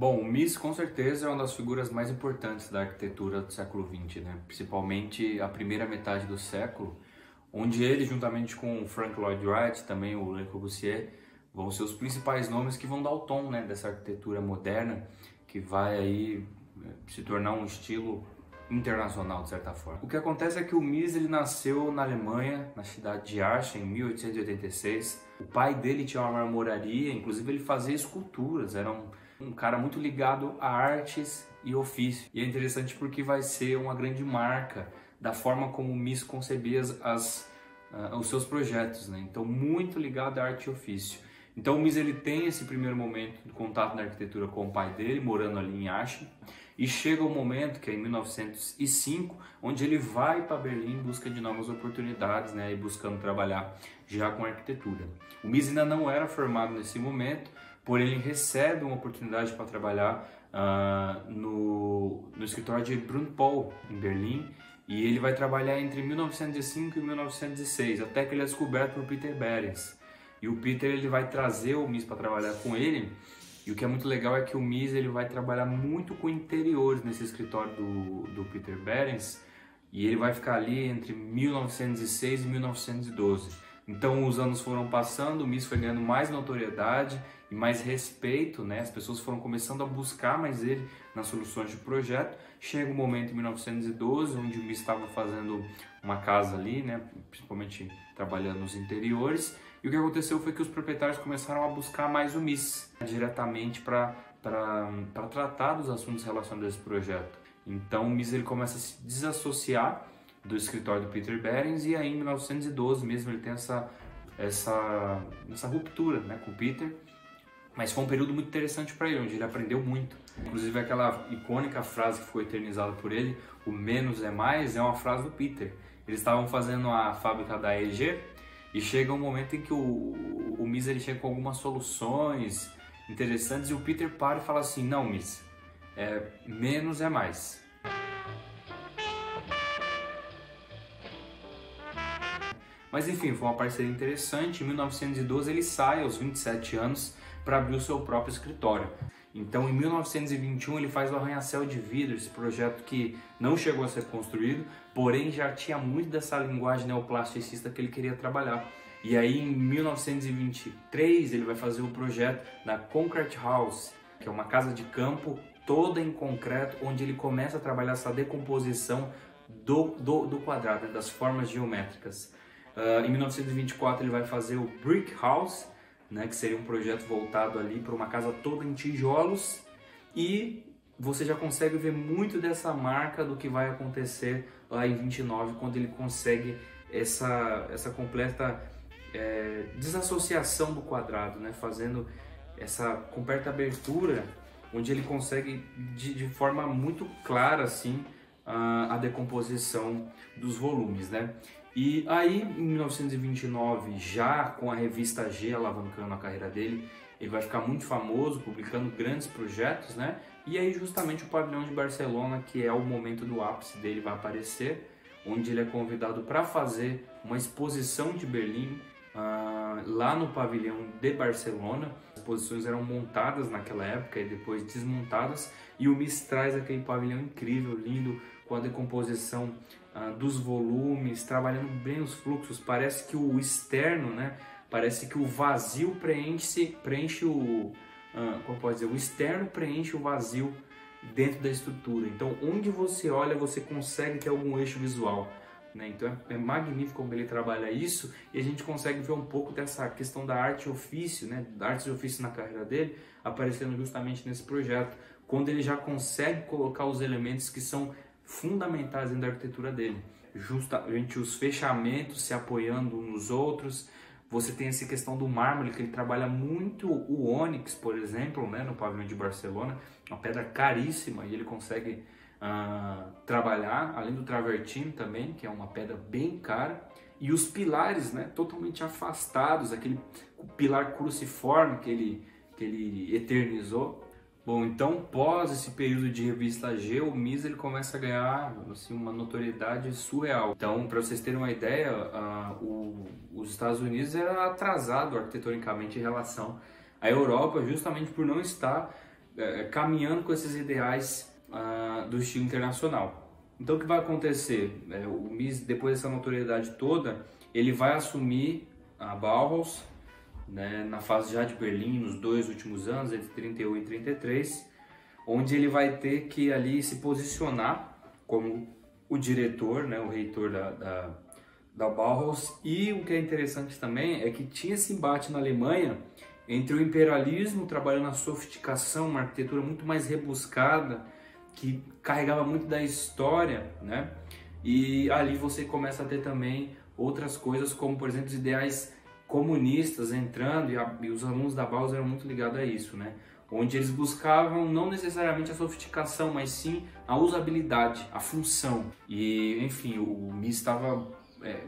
Bom, o Mies com certeza é uma das figuras mais importantes da arquitetura do século XX, né? Principalmente a primeira metade do século, onde ele, juntamente com o Frank Lloyd Wright, também o Le Corbusier, vão ser os principais nomes que vão dar o tom, né, dessa arquitetura moderna, que vai aí se tornar um estilo internacional, de certa forma. O que acontece é que o Mies ele nasceu na Alemanha, na cidade de Aachen, em 1886. O pai dele tinha uma marmoraria, inclusive ele fazia esculturas, era um cara muito ligado a artes e ofício. E é interessante porque vai ser uma grande marca da forma como o Mies concebia os seus projetos, né? Então, muito ligado à arte e ofício. Então, o Mies ele tem esse primeiro momento de contato na arquitetura com o pai dele, morando ali em Aachen, e chega o momento, que é em 1905, onde ele vai para Berlim em busca de novas oportunidades, né? E buscando trabalhar já com arquitetura. O Mies ainda não era formado nesse momento, porém ele recebe uma oportunidade para trabalhar no escritório de Bruno Paul, em Berlim, e ele vai trabalhar entre 1905 e 1906, até que ele é descoberto por Peter Behrens. E o Peter ele vai trazer o Mies para trabalhar com ele, e o que é muito legal é que o Mies ele vai trabalhar muito com interiores nesse escritório do Peter Behrens, e ele vai ficar ali entre 1906 e 1912. Então os anos foram passando, o Mies foi ganhando mais notoriedade e mais respeito, né? As pessoas foram começando a buscar mais ele nas soluções de projeto. Chega um momento em 1912, onde o Mies estava fazendo uma casa ali, né? Principalmente trabalhando nos interiores. E o que aconteceu foi que os proprietários começaram a buscar mais o Mies diretamente para tratar dos assuntos relacionados a esse projeto. Então o Mies ele começa a se desassociar do escritório do Peter Behrens, e aí em 1912 mesmo ele tem essa ruptura, né, com o Peter. Mas foi um período muito interessante para ele, onde ele aprendeu muito. Inclusive aquela icônica frase que foi eternizada por ele, o menos é mais, é uma frase do Peter. Eles estavam fazendo a fábrica da EG e chega um momento em que o Mies ele chega com algumas soluções interessantes e o Peter para e fala assim: não, Mies, menos é mais. Mas enfim, foi uma parceria interessante. Em 1912 ele sai aos 27 anos para abrir o seu próprio escritório. Então em 1921 ele faz o Arranha-Céu de Vidro, esse projeto que não chegou a ser construído, porém já tinha muito dessa linguagem neoplasticista que ele queria trabalhar. E aí em 1923 ele vai fazer o projeto da Concrete House, que é uma casa de campo toda em concreto, onde ele começa a trabalhar essa decomposição do quadrado, né, das formas geométricas. Em 1924 ele vai fazer o Brick House, né, que seria um projeto voltado ali para uma casa toda em tijolos, e você já consegue ver muito dessa marca do que vai acontecer lá em 29, quando ele consegue essa completa desassociação do quadrado, né, fazendo essa completa abertura, onde ele consegue de forma muito clara assim a decomposição dos volumes, né? E aí, em 1929, já com a revista G alavancando a carreira dele, ele vai ficar muito famoso, publicando grandes projetos, né? E aí, justamente, o Pavilhão de Barcelona, que é o momento do ápice dele, vai aparecer, onde ele é convidado para fazer uma exposição de Berlim lá no Pavilhão de Barcelona. As exposições eram montadas naquela época e depois desmontadas, e o Mies traz aquele pavilhão incrível, lindo, com a decomposição dos volumes, trabalhando bem os fluxos. Parece que o externo, né? Parece que o vazio preenche o externo preenche o vazio dentro da estrutura. Então, onde você olha, você consegue ter algum eixo visual, né? Então é magnífico como ele trabalha isso, e a gente consegue ver um pouco dessa questão da arte e ofício, né? Da arte e ofício na carreira dele, aparecendo justamente nesse projeto, quando ele já consegue colocar os elementos que são fundamentais dentro da arquitetura dele, justamente os fechamentos se apoiando uns nos outros. Você tem essa questão do mármore, que ele trabalha muito o ônix, por exemplo, né, no Pavilhão de Barcelona, uma pedra caríssima, e ele consegue trabalhar, além do travertino também, que é uma pedra bem cara, e os pilares, né, totalmente afastados, aquele pilar cruciforme que ele eternizou. Bom, então, pós esse período de revista G, o Mies ele começa a ganhar assim, uma notoriedade surreal. Então, para vocês terem uma ideia, os Estados Unidos era atrasado arquitetonicamente em relação à Europa, justamente por não estar caminhando com esses ideais do estilo internacional. Então o que vai acontecer? O Mies, depois dessa notoriedade toda, ele vai assumir a Bauhaus, né, na fase já de Berlim, nos 2 últimos anos, entre 31 e 33, onde ele vai ter que ali se posicionar como o diretor, né, o reitor da Bauhaus. E o que é interessante também é que tinha esse embate na Alemanha entre o imperialismo, trabalhando a sofisticação, uma arquitetura muito mais rebuscada, que carregava muito da história, né? E ali você começa a ter também outras coisas, como por exemplo os ideais comunistas entrando, e os alunos da Bauhaus eram muito ligados a isso, né? Onde eles buscavam não necessariamente a sofisticação, mas sim a usabilidade, a função. E enfim, o Mies estava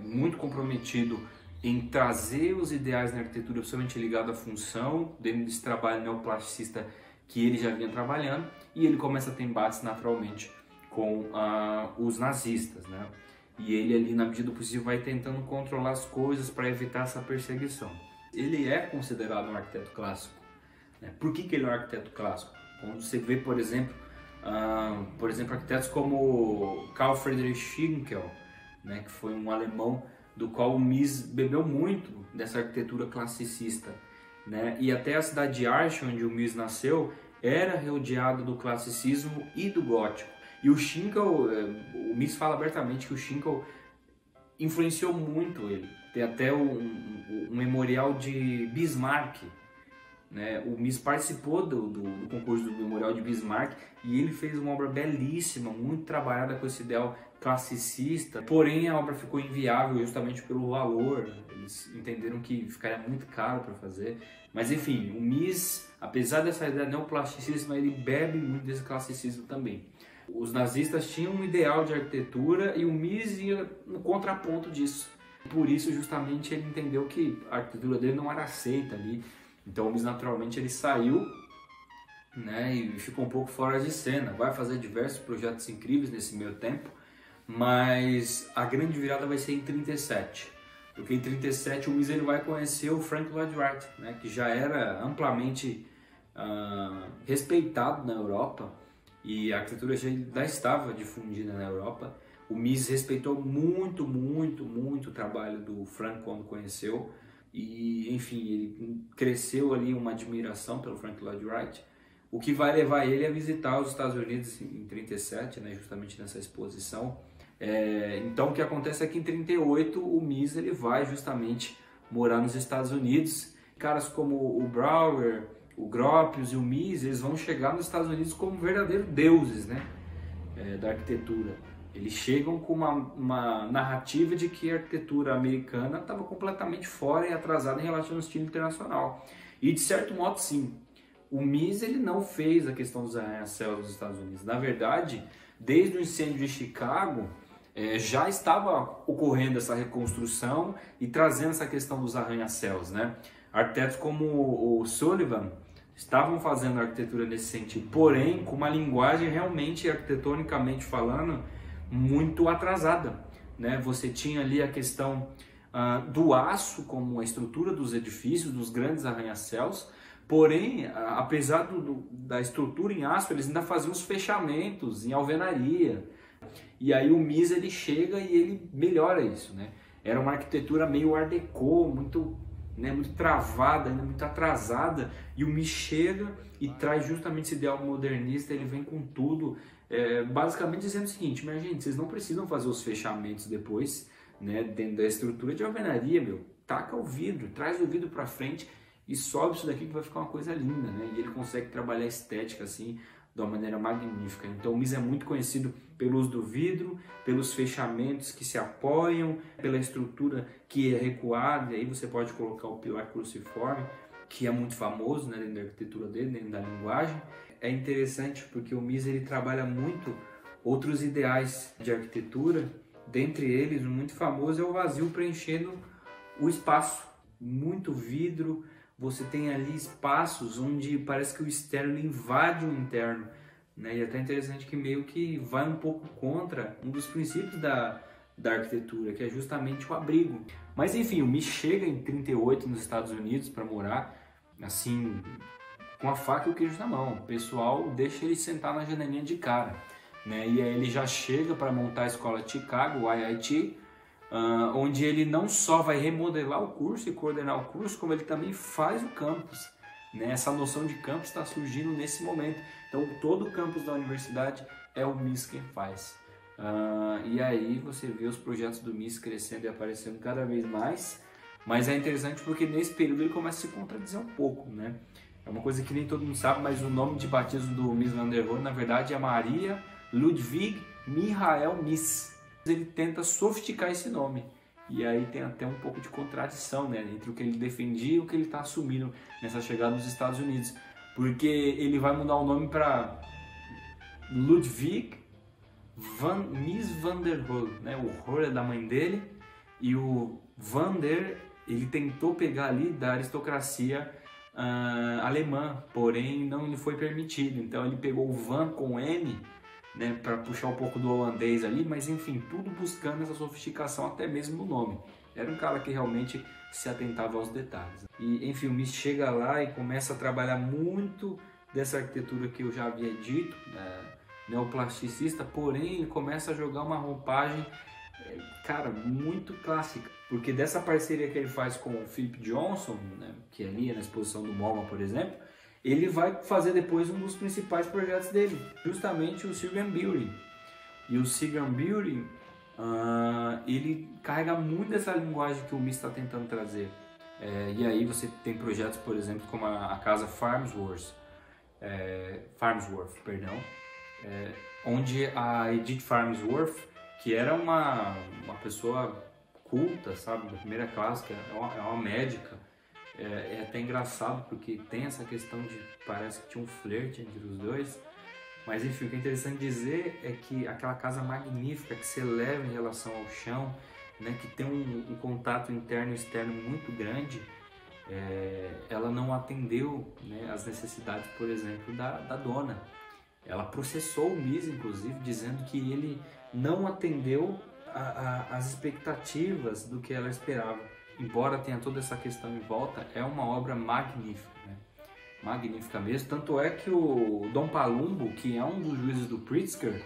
muito comprometido em trazer os ideais na arquitetura, principalmente ligado à função, dentro desse trabalho neoplasticista que ele já vinha trabalhando, e ele começa a ter embates naturalmente com os nazistas, né? E ele ali, na medida do possível, vai tentando controlar as coisas para evitar essa perseguição. Ele é considerado um arquiteto clássico, né? Por que ele é um arquiteto clássico? Quando você vê, por exemplo, arquitetos como Carl Friedrich Schinkel, né, que foi um alemão do qual o Mies bebeu muito dessa arquitetura classicista, né? E até a cidade de Arche, onde o Mies nasceu, era rodeada do classicismo e do gótico. E o Schinkel, o Mies fala abertamente que o Schinkel influenciou muito ele. Tem até um memorial de Bismarck, né? O Mies participou do concurso do memorial de Bismarck e ele fez uma obra belíssima, muito trabalhada com esse ideal classicista. Porém, a obra ficou inviável justamente pelo valor. Eles entenderam que ficaria muito caro para fazer. Mas enfim, o Mies, apesar dessa ideia neoplasticista, ele bebe muito desse classicismo também. Os nazistas tinham um ideal de arquitetura e o Mies ia no contraponto disso. Por isso, justamente, ele entendeu que a arquitetura dele não era aceita ali. Então o Mies naturalmente ele saiu, né, e ficou um pouco fora de cena. Vai fazer diversos projetos incríveis nesse meio tempo, mas a grande virada vai ser em 37. Porque em 37 o Mies ele vai conhecer o Frank Lloyd Wright, né, que já era amplamente respeitado na Europa e a arquitetura já estava difundida na Europa. O Mies respeitou muito o trabalho do Frank quando conheceu. E, enfim, ele cresceu ali uma admiração pelo Frank Lloyd Wright, o que vai levar ele a visitar os Estados Unidos em 37, né, justamente nessa exposição. Então, o que acontece é que em 38 o Mies ele vai justamente morar nos Estados Unidos. Caras como o Brauer, o Gropius e o Mies, eles vão chegar nos Estados Unidos como verdadeiros deuses, né, da arquitetura. Eles chegam com uma narrativa de que a arquitetura americana estava completamente fora e atrasada em relação ao estilo internacional. E de certo modo, sim. O Mies ele não fez a questão dos arranha-céus dos Estados Unidos. Na verdade, desde o incêndio de Chicago, já estava ocorrendo essa reconstrução e trazendo essa questão dos arranha-céus, né? Arquitetos como o Sullivan estavam fazendo arquitetura nesse sentido, porém com uma linguagem realmente arquitetonicamente falando muito atrasada, né? Você tinha ali a questão do aço como a estrutura dos edifícios, dos grandes arranha-céus, porém, apesar da estrutura em aço, eles ainda faziam os fechamentos em alvenaria. E aí o Mies ele chega e ele melhora isso, né? Era uma arquitetura meio art déco, muito travada, ainda muito atrasada, e o Mies chega e traz justamente esse ideal modernista. Ele vem com tudo, basicamente dizendo o seguinte: minha gente, vocês não precisam fazer os fechamentos depois, né, dentro da estrutura de alvenaria, taca o vidro, traz o vidro para frente e sobe isso daqui que vai ficar uma coisa linda, né? E ele consegue trabalhar a estética assim de uma maneira magnífica. Então o Mies é muito conhecido pelo uso do vidro, pelos fechamentos que se apoiam, pela estrutura que é recuada, e aí você pode colocar o pilar cruciforme, que é muito famoso, né, dentro da arquitetura dele, dentro da linguagem. É interessante porque o Mies ele trabalha muito outros ideais de arquitetura, dentre eles, um muito famoso é o vazio preenchendo o espaço. Muito vidro, você tem ali espaços onde parece que o externo invade o interno, né? E é até interessante que meio que vai um pouco contra um dos princípios da arquitetura, que é justamente o abrigo. Mas enfim, o Mies chega em 38 nos Estados Unidos para morar, assim, com a faca e o queijo na mão. O pessoal deixa ele sentar na janelinha de cara, né? E aí ele já chega para montar a escola de Chicago, o IIT, onde ele não só vai remodelar o curso e coordenar o curso, como ele também faz o campus, né? Essa noção de campus está surgindo nesse momento. Então todo o campus da universidade é o MIS quem faz. E aí você vê os projetos do MIS crescendo e aparecendo cada vez mais, mas é interessante porque nesse período ele começa a se contradizer um pouco, né? É uma coisa que nem todo mundo sabe, mas o nome de batismo do Mies van der Rohe na verdade é Maria Ludwig Michael Mies. Ele tenta sofisticar esse nome, e aí tem até um pouco de contradição, né, entre o que ele defendia e o que ele está assumindo nessa chegada nos Estados Unidos, porque ele vai mudar o nome para Ludwig Mies van der Rohe, né? O Rohe é da mãe dele e o van der ele tentou pegar ali da aristocracia alemã, porém não lhe foi permitido. Então ele pegou o van com N, né, para puxar um pouco do holandês ali, mas enfim, tudo buscando essa sofisticação até mesmo no nome. Era um cara que realmente se atentava aos detalhes. E enfim, o Mies chega lá e começa a trabalhar muito dessa arquitetura que eu já havia dito, neoplasticista, porém ele começa a jogar uma roupagem, cara, muito clássica, porque dessa parceria que ele faz com o Philip Johnson, né, que é ali na exposição do MoMA, por exemplo, ele vai fazer depois um dos principais projetos dele, justamente o Sigram Building. E o Sigram Building, ele carrega muito dessa linguagem que o Mies está tentando trazer. E aí você tem projetos, por exemplo, como a Casa Farnsworth, onde a Edith Farnsworth, que era uma pessoa culta, sabe, da primeira classe, que é uma médica, é até engraçado porque tem essa questão de, parece que tinha um flerte entre os dois, mas enfim, o que é interessante dizer é que aquela casa magnífica que se eleva em relação ao chão, né, que tem um contato interno e externo muito grande, ela não atendeu, né, as necessidades, por exemplo, da dona. Ela processou o Mies, inclusive, dizendo que ele não atendeu as expectativas do que ela esperava. Embora tenha toda essa questão em volta, é uma obra magnífica, né? Magnífica mesmo. Tanto é que o Dom Palumbo, que é um dos juízes do Pritzker,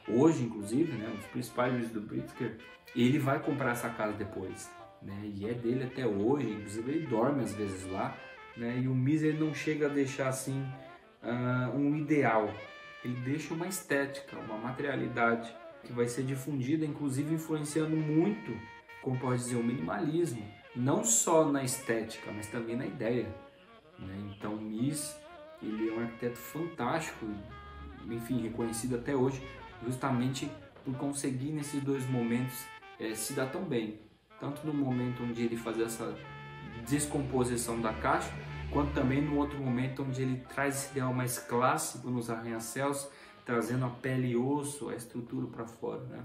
hoje inclusive, né, um dos principais juízes do Pritzker, ele vai comprar essa casa depois, né? E é dele até hoje, inclusive ele dorme às vezes lá, né? E o Mies ele não chega a deixar assim um ideal, ele deixa uma estética, uma materialidade que vai ser difundida, inclusive influenciando muito, como pode dizer, o minimalismo, não só na estética, mas também na ideia, né? Então o Mies, ele é um arquiteto fantástico, enfim, reconhecido até hoje, justamente por conseguir nesses dois momentos se dar tão bem, tanto no momento onde ele faz essa descomposição da caixa, quanto também no outro momento onde ele traz esse ideal mais clássico nos arranha-céus, trazendo a pele e osso, a estrutura para fora, né?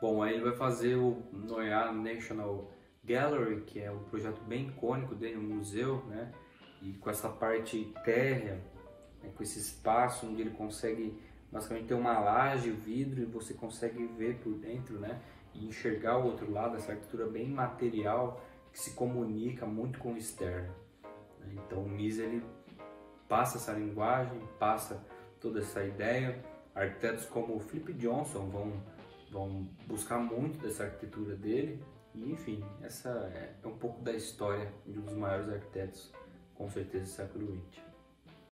Bom, aí ele vai fazer o Neue National Gallery, que é um projeto bem icônico dele, um museu, né? E com essa parte térrea, né? Com esse espaço onde ele consegue basicamente ter uma laje, vidro, e você consegue ver por dentro, né? E enxergar o outro lado, essa arquitetura bem material que se comunica muito com o externo. Então o Mies ele passa essa linguagem, passa toda essa ideia. Arquitetos como o Philip Johnson vão buscar muito dessa arquitetura dele. E enfim, essa é um pouco da história de um dos maiores arquitetos, com certeza, do século XX.